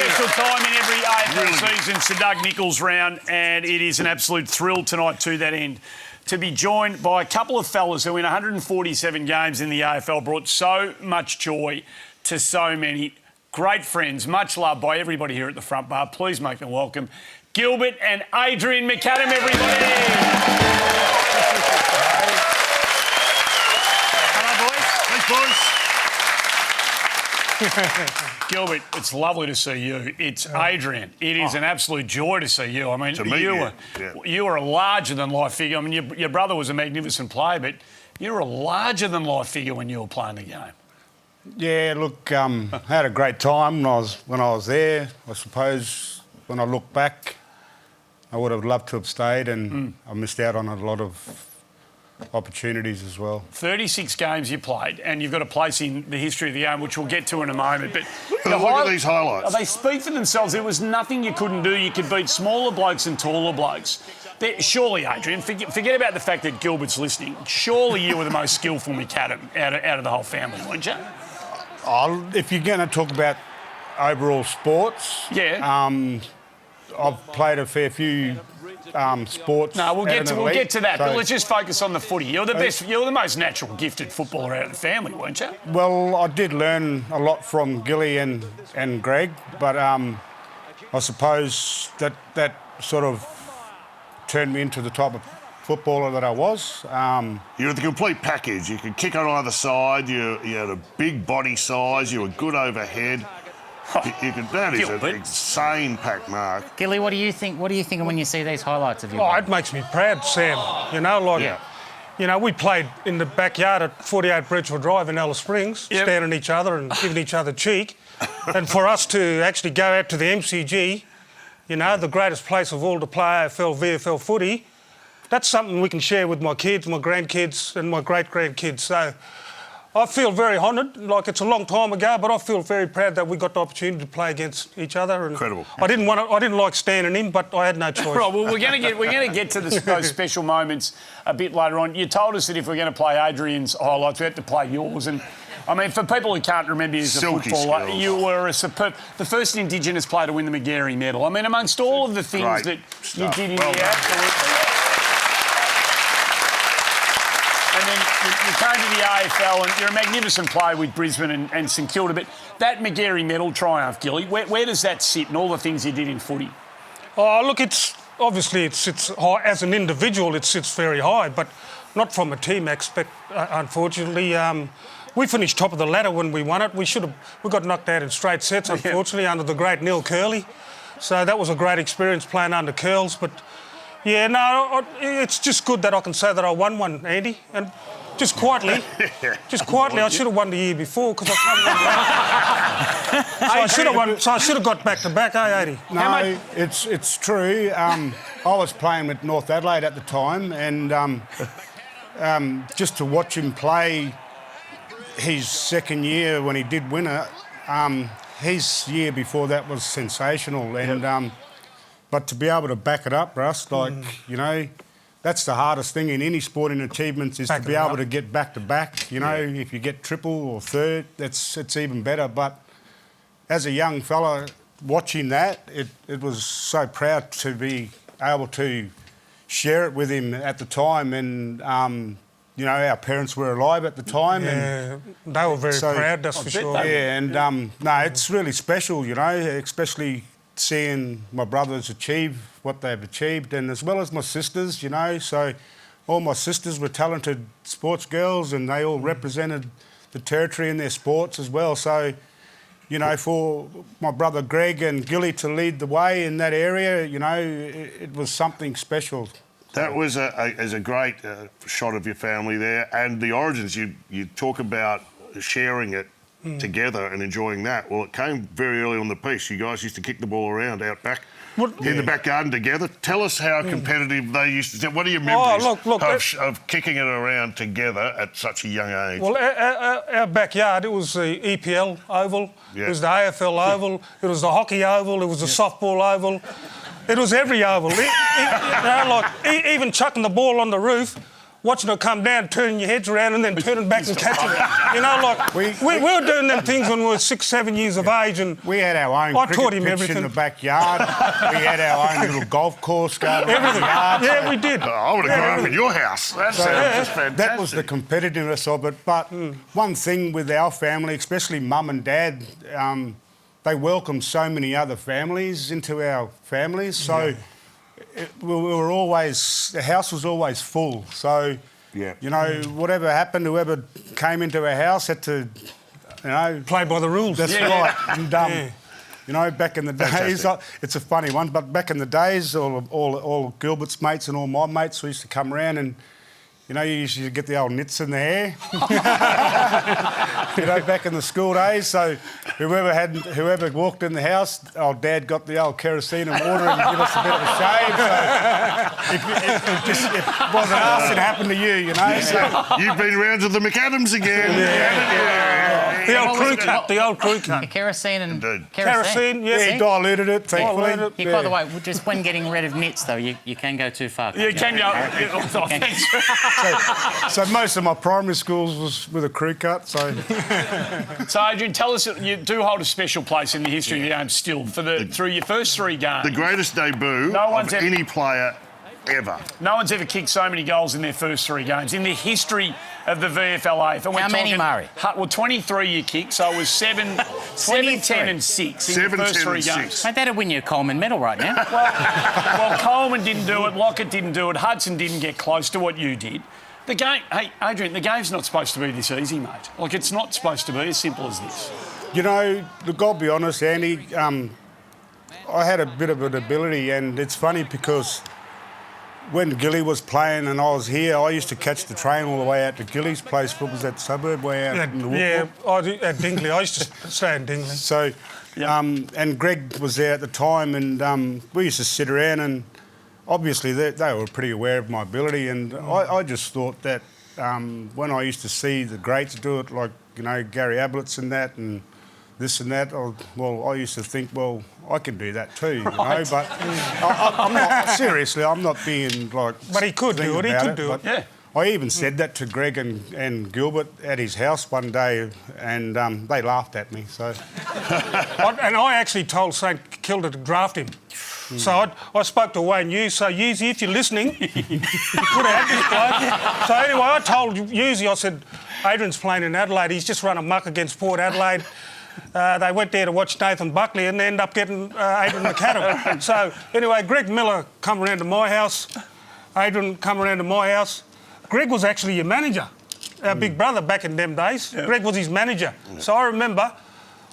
special time in every AFL season, Sir Doug Nicholls Round, and it is an absolute thrill tonight to that end to be joined by a couple of fellas who in 147 games in the AFL brought so much joy to so many. Great friends, much loved by everybody here at the front bar. Please make them welcome Gilbert and Adrian McAdam, everybody. Hello, boys. Thanks, boys. Gilbert, it's lovely to see you. It's Adrian. It is an absolute joy to see you. I mean, you were a larger-than-life figure. I mean, your brother was a magnificent player, but you were a larger-than-life figure when you were playing the game. Yeah, look, I had a great time when I was there. I suppose when I look back, I would have loved to have stayed, and I missed out on a lot of opportunities as well. 36 games you played, and you've got a place in the history of the game, which we'll get to in a moment. But look at these highlights. They speak for themselves. There was nothing you couldn't do. You could beat smaller blokes and taller blokes. Surely, Adrian, forget about the fact that Gilbert's listening. Surely you were the most skillful McAdam out of the whole family, weren't you? If you're going to talk about overall sports, I've played a fair few sports. No, we'll get to that. But let's just focus on the footy. You're the best. You're the most natural gifted footballer out of the family, weren't you? Well, I did learn a lot from Gilly and Greg, but I suppose that sort of turned me into the type of footballer that I was. You're the complete package. You could kick on either side. You had a big body size. You were good overhead. That is an insane pack, Mark. Gilly, what do you think? What are you thinking when you see these highlights of you? Oh, it makes me proud, Sam. We played in the backyard at 48 Bridgewood Drive in Alice Springs, standing each other and giving each other cheek. And for us to actually go out to the MCG, the greatest place of all to play AFL, VFL footy, that's something we can share with my kids, my grandkids and my great-grandkids. So I feel very honoured. Like, it's a long time ago, but I feel very proud that we got the opportunity to play against each other. And incredible. I didn't like standing in, but I had no choice. Right. Well, we're going to get to those special moments a bit later on. You told us that if we're going to play Adrian's highlights, we had to play yours. And I mean, for people who can't remember you as a footballer, you were the first Indigenous player to win the McGary medal. I mean, amongst all of the things that you did in the absolutely. And then you came to the AFL, and you're a magnificent player with Brisbane and St Kilda. But that McGary medal triumph, Gilly, where does that sit in all the things you did in footy? Oh, look, it sits high. As an individual, it sits very high, but not from a team aspect, unfortunately. We finished top of the ladder when we won it. We got knocked out in straight sets, unfortunately, under the great Neil Curley. So that was a great experience playing under Curls, but... Yeah, no, it's just good that I can say that I won one, Andy. And just quietly, I should have won the year before because I can't win. So I should have got back-to-back, Andy? No, it's true. I was playing with North Adelaide at the time, and just to watch him play his second year when he did win it, his year before that was sensational. And but to be able to back it up, Russ, that's the hardest thing in any sporting achievements is to be able to get back-to-back. If you get triple or third, it's even better. But as a young fella watching that, it was so proud to be able to share it with him at the time. And, our parents were alive at the time. Yeah, and they were very proud, that's for sure. Yeah, and, it's really special, especially seeing my brothers achieve what they've achieved, and as well as my sisters, so all my sisters were talented sports girls and they all represented the territory in their sports as well. So, for my brother Greg and Gilly to lead the way in that area, it was something special. That was a great shot of your family there, and the origins, you talk about sharing it together and enjoying that. Well, it came very early on the piece. You guys used to kick the ball around out back in the back garden together. Tell us how competitive they used to do. What are your memories of kicking it around together at such a young age? Well, our backyard, it was the EPL oval, it was the AFL oval, it was the hockey oval, it was the softball oval. It was every oval. Even chucking the ball on the roof, watching it come down, turning your heads around and then turning back and catching it. You know, like, we were doing them things when we were 6, 7 years of age, and we had our own I taught him cricket pitch everything. in the backyard. We had our own little golf course going around Everything. the yard. Yeah, we did. I would have grown up in your house. That sounds just fantastic. That was the competitiveness of it. But one thing with our family, especially mum and dad, they welcomed so many other families into our families. So we were always, the house was always full. So, you know, whatever happened, whoever came into our house had to, you know... Play by the rules. That's right. And, you know, back in the days, it's a funny one, but back in the days, all Gilbert's mates and all my mates used to come around and, you know, you used to get the old nits in the hair. You know, back in the school days. So whoever walked in the house, old Dad got the old kerosene and water and give us a bit of a shave. So if it wasn't us, it happened to you, you know. So You've been round to the McAdams again. The old crew cut. The old crew cut. Kerosene and Kerosene, he diluted it, thankfully. You, by the way, just when getting rid of nits, though, you can go too far. You can go. So most of my primary schools was with a crew cut. So Adrian, tell us, you do hold a special place in the history of the game still through your first 3 games. The greatest debut of any player ever. No one's ever kicked so many goals in their first 3 games in the history of the VFL AFL. How many, Murray? Well, 23 you kicked, so it was 7, 10 and 6 in the first 3 games. Mate, that'd win you a Coleman medal right now. Well, Coleman didn't do it, Lockett didn't do it, Hudson didn't get close to what you did. The game, hey, Adrian, the game's not supposed to be this easy, mate. Like, it's not supposed to be as simple as this. You know, look, I'll be honest, Andy, I had a bit of an ability, and it's funny because when Gilly was playing and I was here, I used to catch the train all the way out to Gilly's place. What was that suburb way out in the Woodville? At Dingley. I used to stay in Dingley. So, and Greg was there at the time, and we used to sit around, and obviously they were pretty aware of my ability, and I just thought that when I used to see the greats do it, like, you know, Gary Ablett's and that, and this and that, I used to think, well, I can do that too, you know, but I'm not, seriously, I'm not being like... But he could do it, he could do it. Yeah. I even said that to Greg and Gilbert at his house one day, and they laughed at me, so... And I actually told St Kilda to draft him. So I spoke to Wayne Hughes. So, Hughes, if you're listening, you could have had this bloke. So, anyway, I told Hughes, I said, Adrian's playing in Adelaide. He's just run a muck against Port Adelaide. They went there to watch Nathan Buckley and they ended up getting Adrian McAdam. So, anyway, Greg Miller come around to my house. Adrian come around to my house. Greg was actually your manager, our big brother back in them days. Yep. Greg was his manager. So I remember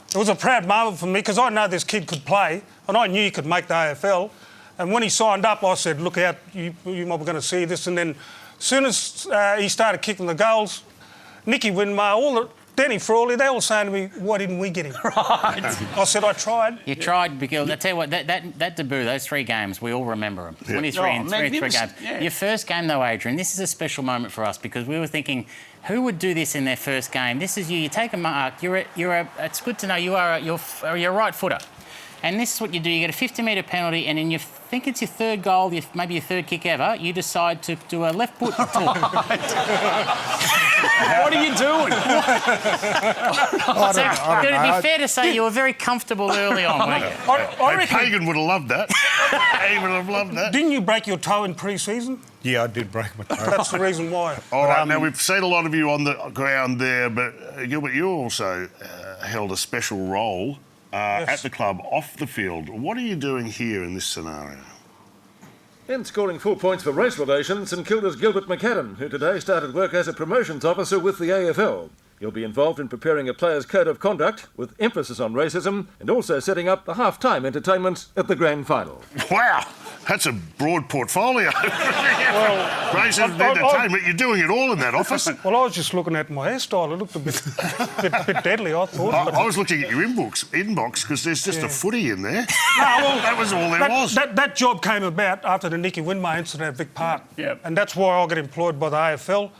it was a proud moment for me because I know this kid could play and I knew he could make the AFL. And when he signed up, I said, look out, you might be going to see this. And then as soon as he started kicking the goals, Nicky Winmar, Denny Frawley, they all saying to me, why didn't we get him? Right. I said, I tried. You tried, because I tell you what, that debut, those 3 games, we all remember them. 23 and 3 games. Yeah. Your first game, though, Adrian, this is a special moment for us because we were thinking, who would do this in their first game? This is you. You take a mark. It's good to know you're a right footer. And this is what you do. You get a 50-metre penalty, and then you think it's your 3rd goal, maybe your 3rd kick ever, you decide to do a left foot talk. What are you doing? It'd be fair to say you were very comfortable early on, weren't you? I reckon... Pagan would have loved that. He would have loved that. Didn't you break your toe in pre-season? Yeah, I did break my toe. That's the reason why. All right, now we've seen a lot of you on the ground there, but Gilbert, you also held a special role at the club off the field. What are you doing here in this scenario? In scoring 4 points for race relations, St Kilda's Gilbert McAdam, who today started work as a promotions officer with the AFL. He'll be involved in preparing a player's code of conduct with emphasis on racism and also setting up the half-time entertainment at the grand final. Wow, that's a broad portfolio. Racism and entertainment, you're doing it all in that office. Well, I was just looking at my hairstyle. It looked a bit deadly, I thought. I was looking at your inbox because there's just a footy in there. That was all there was. That job came about after the Nicky Winmar incident at Vic Park. Yep. And that's why I got employed by the AFL.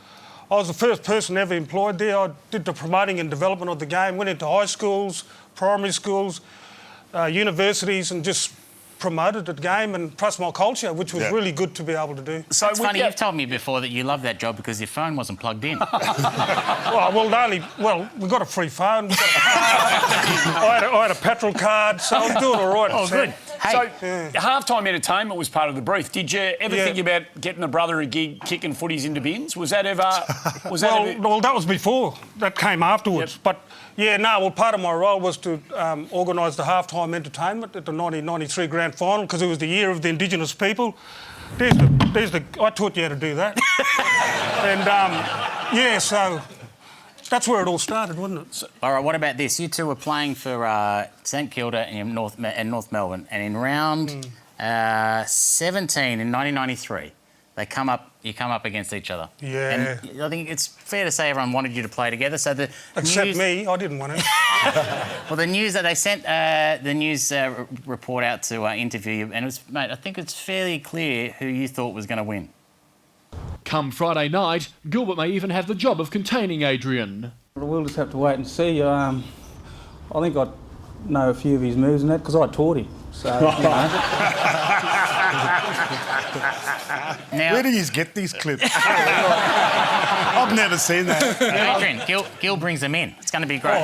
I was the first person ever employed there. I did the promoting and development of the game, went into high schools, primary schools, universities, and just promoted the game and plus my culture, which was really good to be able to do. So It's funny, you've told me before that you love that job because your phone wasn't plugged in. We got a free phone. I had a petrol card, so I'm doing all right. Oh, good. Hey. So, halftime entertainment was part of the brief. Did you ever think about getting a brother a gig kicking footies into bins? Was that ever... Well, that was before. That came afterwards. Yep. But, part of my role was to organise the halftime entertainment at the 1993 Grand Final because it was the year of the Indigenous people. I taught you how to do that. And, so... That's where it all started, wasn't it? All right, what about this? You two were playing for St Kilda in North Melbourne, and in round 17 in 1993, you come up against each other. Yeah. And I think it's fair to say everyone wanted you to play together. So Except me, I didn't want to. Well, the news that they sent the news report out to interview you, and it was, mate, I think it's fairly clear who you thought was going to win. Come Friday night, Gilbert may even have the job of containing Adrian. We'll just have to wait and see. I think I know a few of his moves and that because I taught him. So, Now, Where do you get these clips? I've never seen that. Adrian, Gil brings them in. It's going to be great.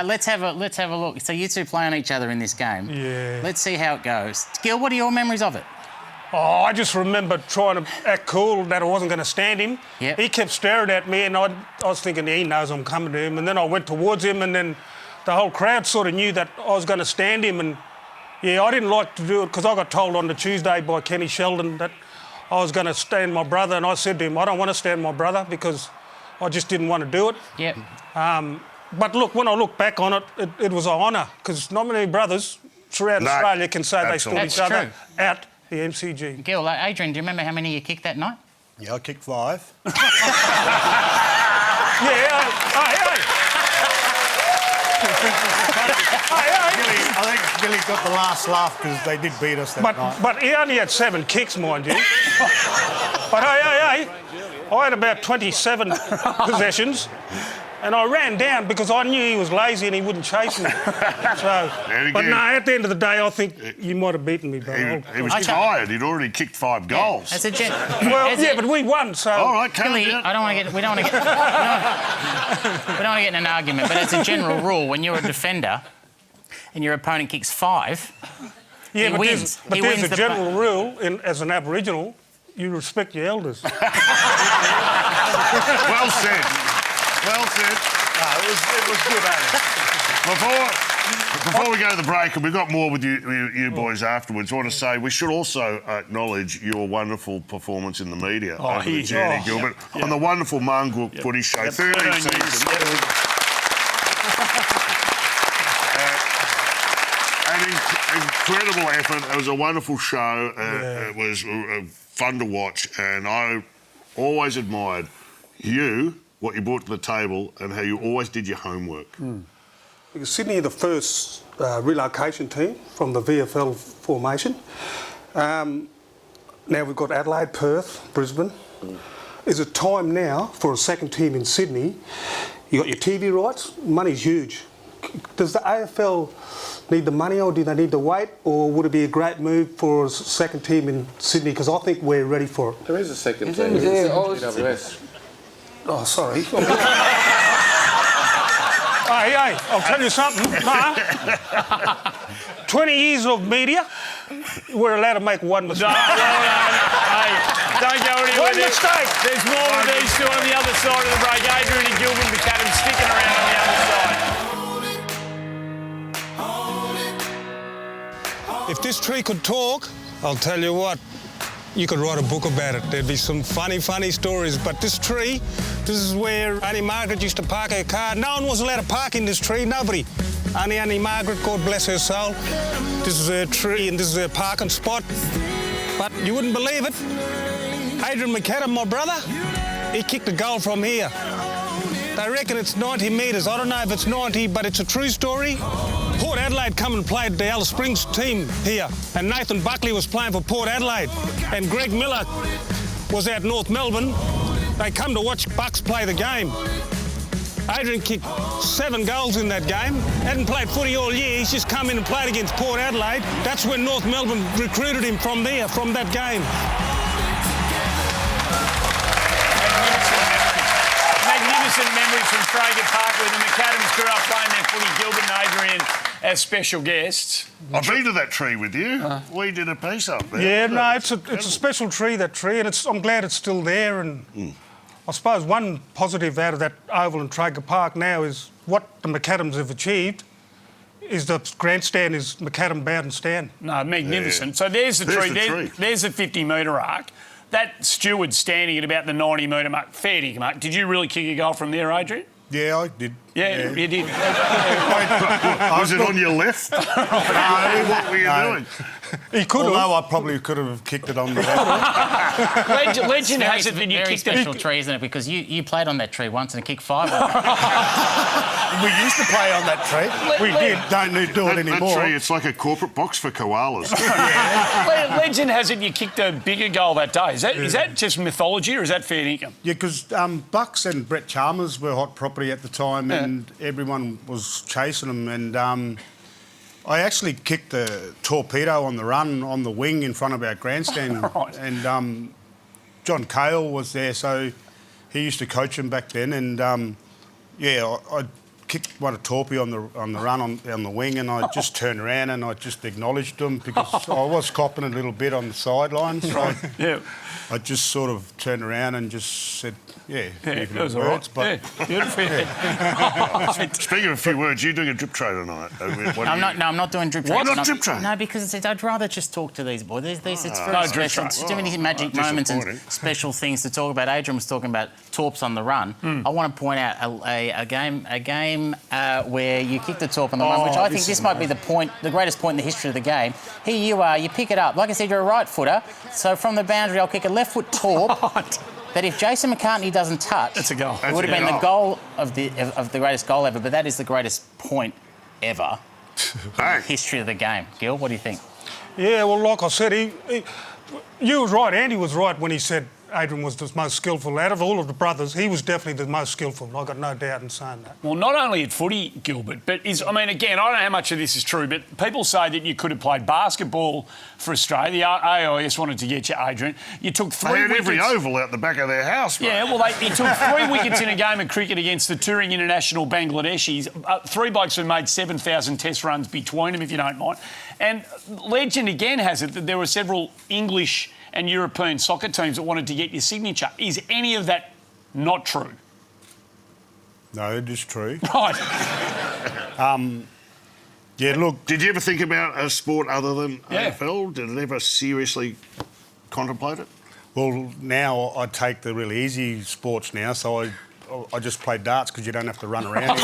Let's have a look. So you two play on each other in this game. Yeah. Let's see how it goes. Gil, what are your memories of it? Oh, I just remember trying to act cool that I wasn't going to stand him. Yep. He kept staring at me and I was thinking he knows I'm coming to him. And then I went towards him and then the whole crowd sort of knew that I was going to stand him. And, I didn't like to do it because I got told on the Tuesday by Kenny Sheldon that I was going to stand my brother. And I said to him, I don't want to stand my brother because I just didn't want to do it. Yep. But look, when I look back on it, it was an honour because not many brothers throughout Australia can say they stood each other at the MCG. Gil, Adrian, do you remember how many you kicked that night? Yeah, I kicked 5. I think Billy got the last laugh because they did beat us that night. But he only had 7 kicks, mind you. But I had about 27 possessions. And I ran down because I knew he was lazy and he wouldn't chase me. But no, at the end of the day, I think you might have beaten me, bro. He was tired. He'd already kicked 5 goals. That's but we won, so... All right, Billy, we don't want to get in an argument, but as a general rule, when you're a defender and your opponent kicks 5, he wins. But there's a general rule, as an Aboriginal, you respect your elders. Well said. Well said. It was good, Adam. Before we go to the break, and we've got more with you boys afterwards, I want to say we should also acknowledge your wonderful performance in the media over the journey, Gilbert, on the wonderful Mongrel Footy Show. 13 seasons. An incredible effort. It was a wonderful show. It was fun to watch, and I always admired you, what you brought to the table and how you always did your homework. Sydney are the first relocation team from the VFL formation. Now we've got Adelaide, Perth, Brisbane. Is it time now for a second team in Sydney? You got your TV rights, money's huge. Does the AFL need the money or do they need to wait, or would it be a great move for a second team in Sydney? Because I think we're ready for it. There is a second team. GWS. Oh, sorry. Hey, I'll tell you something. 20 years of media, we're allowed to make one mistake. Hey, don't go anywhere. One mistake. There's more with these two on the other side of the break. Adrian and Gilbert and McAdam sticking around on the other side. If this tree could talk, I'll tell you what, you could write a book about it. There'd be some funny stories. But this tree, this is where Auntie Margaret used to park her car. No one was allowed to park in this tree, nobody. Only Auntie Margaret, God bless her soul. This is her tree and this is her parking spot. But you wouldn't believe it. Adrian McAdam, my brother, he kicked a goal from here. They reckon it's 90 metres. I don't know if it's 90, but it's a true story. Port Adelaide come and played the Alice Springs team here, and Nathan Buckley was playing for Port Adelaide, and Greg Miller was out North Melbourne. They come to watch Bucks play the game. Adrian kicked 7 goals in that game. Hadn't played footy all year. He's just come in and played against Port Adelaide. That's when North Melbourne recruited him from that game. Magnificent memories from Traeger Park where the McAdams grew up playing their footy. Gilbert and Adrian as special guests. I've been to that tree with you. We did a piece up there. Yeah, no, it's a special tree, that tree, and I'm glad it's still there. And I suppose one positive out of that oval in Traeger Park now is what the McAdams have achieved is the grandstand is McAdam Bowden stand. No, magnificent. Yeah. So there's the tree. There's the 50-metre arc. That steward's standing at about the 90-metre mark. Fair dinkum, mark. Did you really kick a goal from there, Adrian? Yeah, I did. Yeah, you did. Was it on your left? No, what were you doing? He could have. Although I probably could have kicked it on the left. Legend has it that you kicked a special tree, isn't it? Because you played on that tree once and kicked 5. We used to play on that tree. We did. Don't need to do it anymore. That tree, it's like a corporate box for koalas. Legend has it you kicked a bigger goal that day. Is that just mythology or is that fair dinkum? Yeah, because Bucks and Brett Chalmers were hot property at the time and everyone was chasing them. And I actually kicked the torpedo on the run on the wing in front of our grandstand. Right. And John Cale was there, so he used to coach him back then. And I kicked one a torpedo on the run on the wing, and I just turned around and I just acknowledged him because I was copping a little bit on the sidelines. So I just sort of turned around and just said, it was all right. But beautiful. Speaking of a few words, you're doing a drip tray tonight. I'm not doing drip tray. Why not drip tray? No, because I'd rather just talk to these boys. It's very special. It's too many magic moments and special things to talk about. Adrian was talking about torps on the run. I want to point out a game where you kicked the torp on the run, which I think this might be the greatest point in the history of the game. Here you are, you pick it up. Like I said, you're a right footer, so from the boundary I'll kick a left foot torp. That if Jason McCartney doesn't touch, that's a goal. It would have been the goal of the greatest goal ever. But that is the greatest point ever in the history of the game. Gil, what do you think? Yeah, well, like I said, you was right. Andy was right when he said Adrian was the most skillful. Out of all of the brothers, he was definitely the most skillful. I've got no doubt in saying that. Well, not only at footy, Gilbert, but again, I don't know how much of this is true, but people say that you could have played basketball for Australia. The AIS wanted to get you, Adrian. You took 3 wickets. They had every oval out the back of their house, mate. Yeah, well, you took 3 wickets in a game of cricket against the touring international Bangladeshis. 3 blokes who made 7,000 test runs between them, if you don't mind. And legend again has it that there were several English and European soccer teams that wanted to get your signature. Is any of that not true? No, it is true. Right. Yeah, look... Did you ever think about a sport other than AFL? Did it ever seriously contemplate it? Well, now I take the really easy sports now, so I just play darts because you don't have to run around.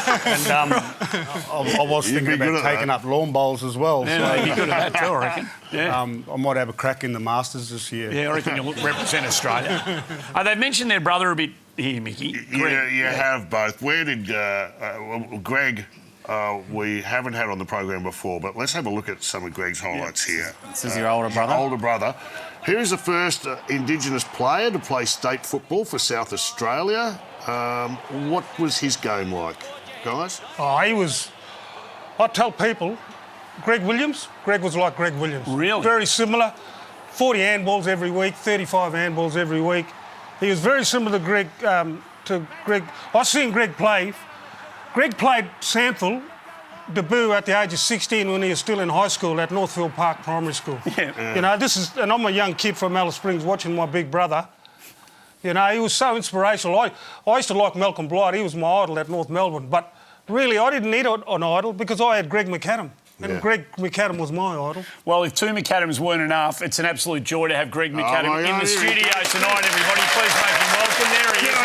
And I was thinking about taking up lawn bowls as well. Yeah, so, you're good at that too, I reckon. Yeah. I might have a crack in the Masters this year. Yeah, I reckon you'll represent Australia. They've mentioned their brother a bit here, Mickey. Yeah, you have both. Where did Greg... we haven't had on the program before, but let's have a look at some of Greg's highlights here. This is your older brother? Older brother. Here's the first Indigenous player to play state football for South Australia. What was his game like, guys? I tell people, Greg was like Greg Williams. Really? Very similar. 40 handballs every week, 35 handballs every week. He was very similar to Greg. I've seen Greg play. Greg played Sample debut at the age of 16 when he was still in high school at Northfield Park Primary School. Yeah. You know, and I'm a young kid from Alice Springs watching my big brother. You know, he was so inspirational. I used to like Malcolm Blight. He was my idol at North Melbourne. But really, I didn't need an idol because I had Greg McAdam. And Greg McAdam was my idol. Well, if 2 McAdams weren't enough, it's an absolute joy to have Greg McAdam in the studio tonight, everybody. Please make him welcome. There he is.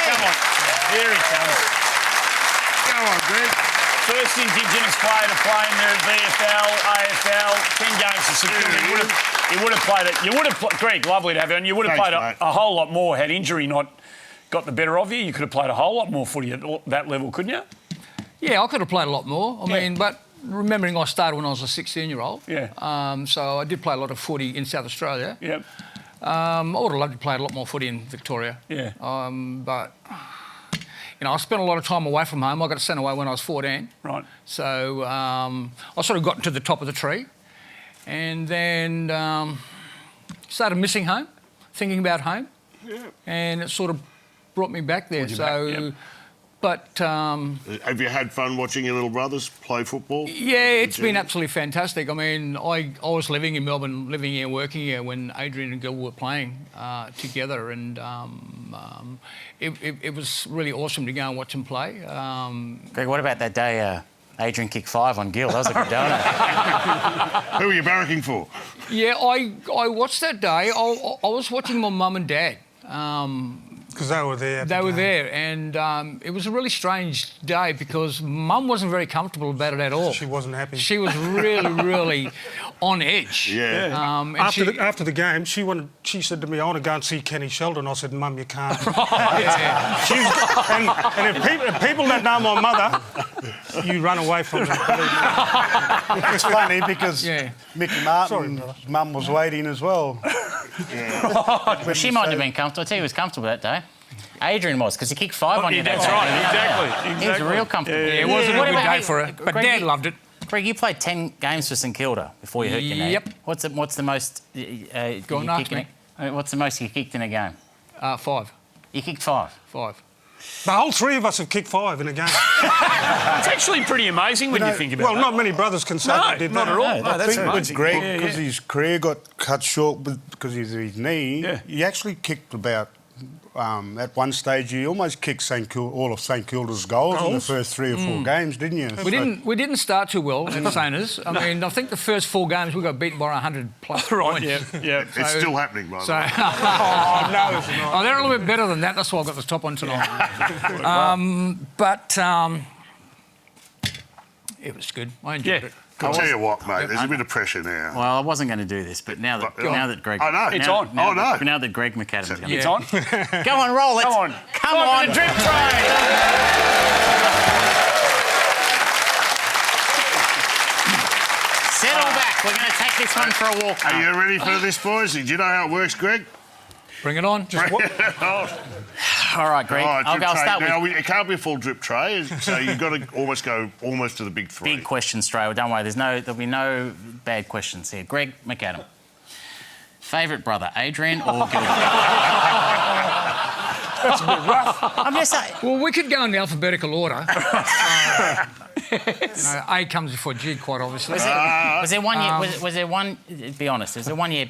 Come on. Here he comes. Go on, Greg. First Indigenous player to play in the VFL, AFL, 10 games for security. You would have played it. You would have, Greg, lovely to have you on. You would have played a whole lot more had injury not got the better of you. You could have played a whole lot more footy at that level, couldn't you? Yeah, I could have played a lot more. I mean, but remembering I started when I was a 16-year-old. Yeah. So I did play a lot of footy in South Australia. Yep. I would have loved to play a lot more footy in Victoria. Yeah. But, you know, I spent a lot of time away from home. I got sent away when I was 14. Right. So I sort of got to the top of the tree and then started missing home, thinking about home. Yeah. And it sort of brought me back there. But have you had fun watching your little brothers play football? Yeah, it's been absolutely fantastic. I mean, I was living in Melbourne, living here, working here when Adrian and Gilbert were playing together, and it was really awesome to go and watch them play. Greg, what about that day Adrian kicked 5 on Gil? That was a good donut. Who were you barracking for? Yeah, I watched that day. I was watching my mum and dad. Because they were there. They were there, and it was a really strange day because Mum wasn't very comfortable about it at all. She wasn't happy. She was really, really on edge. Yeah. After the game, she said to me, "I want to go and see Kenny Sheldon." I said, "Mum, you can't." and if people that know my mother, you run away from them. It's funny because Mickey Martin's mum was waiting as well. Well, she might have been comfortable. I tell you, he was comfortable that day. Adrian was, because he kicked 5 on you. That's right, exactly. He was real comfortable. Yeah, it wasn't a good day for her, but Dad loved it. Greg, you played 10 games for St Kilda before you hurt your knee. Yep. What's the most? Go on, ask me. What's the most you kicked in a game? 5. You kicked 5. 5. The whole 3 of us have kicked 5 in a game. It's actually pretty amazing when you think about it. Well, not many brothers can say they did that. Not at all. I think with Greg, because his career got cut short because of his knee, he actually kicked about... at one stage, he almost kicked all of St Kilda's goals in the first 3 or 4 games, didn't you? We didn't start too well at Sainers. I mean, I think the first 4 games we got beaten by 100+ Right, points. yeah. It's still happening, by the way. No, it's not. Oh, they're a little bit better than that. That's why I got the top on tonight. It was good. I enjoyed it. I'll tell you what, mate, there's a bit of pressure now. Well, I wasn't going to do this, but now that Greg... I know. It's on. Now that Greg McAdam's going to... It's on. Go on, roll it. Come on. Come on. The drip train. Settle back. We're going to take this one for a walk. Are you ready for this, boys? Do you know how it works, Greg? Bring it on. All right, Greg. I'll start with... Now, it can't be a full drip tray, so you've got to go almost to the big 3. Big question straight away. Don't worry, there'll be no bad questions here. Greg McAdam. Favourite brother, Adrian or Gilbert? That's a bit rough. I'm just saying. Well, we could go in the alphabetical order. A comes before G, quite obviously. Was there one year? Was there one? Be honest. Was there one year?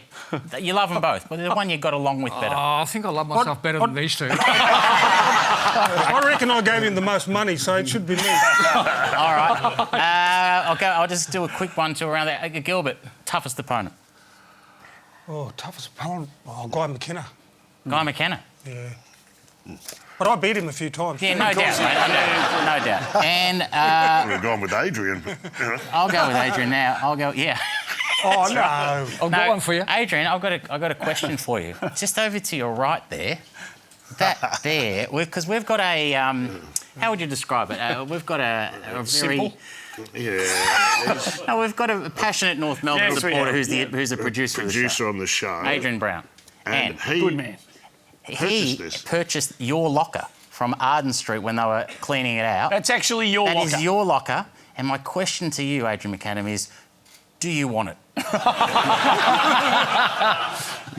You love them both, but there's one you got along with better. I think I love myself better than these 2. I reckon I gave him the most money, so it should be me. All right. I'll just do a quick 1-2 around there. Gilbert, toughest opponent. Oh, toughest opponent. Oh, Guy McKenna. Guy McKenna. Yeah. But I beat him a few times. Yeah, no doubt, mate. No doubt. And we've gone with Adrian. I'll go with Adrian now. Oh no. I'll go one for you. Adrian, I've got a question for you. Just over to your right there. That there, because we've got a how would you describe it? We've got a very simple. Yeah. No, we've got a passionate North Melbourne reporter who's a producer on the show. Adrian Brown. And good man. He purchased your locker from Arden Street when they were cleaning it out. That's actually your locker. That is your locker. And my question to you, Adrian McAdam, is do you want it?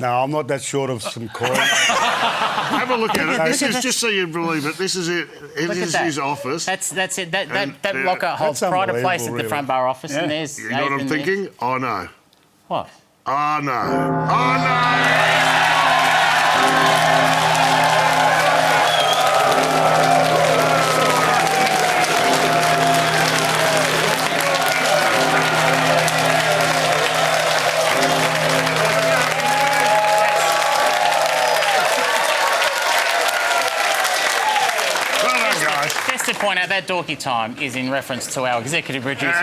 No, I'm not that short of some coin. Have a look at it. This is, just so you believe it, this is it. It is his office. That's it. That locker holds pride of place at the front bar office. Yeah. And there's you know what I'm thinking? Oh, no. What? Oh, no. Oh, no! Just to point out, that dorky time is in reference to our executive producer, not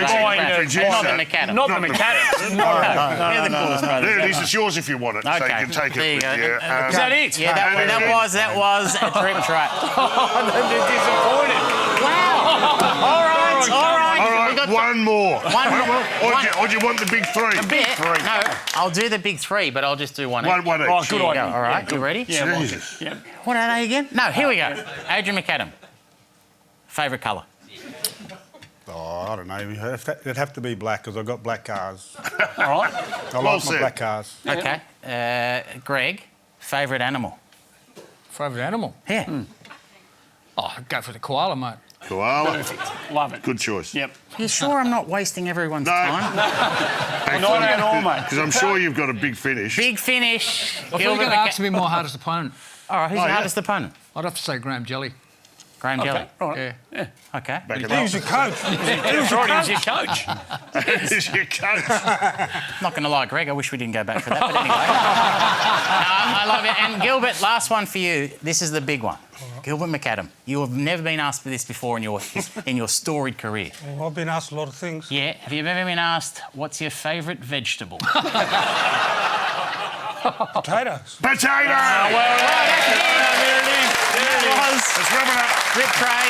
the McAdam. Not the McAdam. No. They're the coolest brothers. There it is. It's yours if you want it, so you can take it. Is that it? Yeah, that was a drip tray. They're disappointed. Wow. All right. All right, one more. One more. Or do you want the big three? The big three. No, I'll do the big three, but I'll just do one each. One each. Oh, good There you idea. go. All right, you ready? Yeah, Jesus. yeah. What are they again? No, here we go. Adrian McAdam. Favourite colour? Oh, I don't know. It'd have to be black because I've got black cars. All right. I like my black cars. Okay. Greg, favourite animal? Favourite animal? Yeah. Oh, I'd go for the koala, mate. Koala. Love it. Good choice. Yep. You sure I'm not wasting everyone's time? Not at all, mate. Because I'm sure you've got a big finish. Big finish. I thought you were going to ask me my hardest opponent. All right, who's your hardest opponent? I'd have to say Graham Jelly. Graham Jelly. All right. Yeah. Okay. Back it He was up. your coach. That's right, he was your coach. He's your coach. Not going to lie, Greg, I wish we didn't go back for that, but anyway. I love it. And Gilbert, last one for you. This is the big one. Gilbert McAdam, you have never been asked for this before in your storied career. Well, I've been asked a lot of things. Yeah. Have you ever been asked, what's your favourite vegetable? Potatoes. Potato! Well, there it is. There it is. Let's rub it up. Rip tray.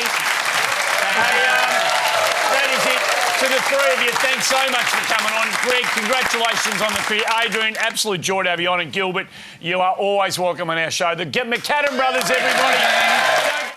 That is it. To the three of you, thanks so much for coming on. Greg, congratulations on the career. Adrian, absolute joy to have you on. And Gilbert, you are always welcome on our show. The McAdam brothers, everybody.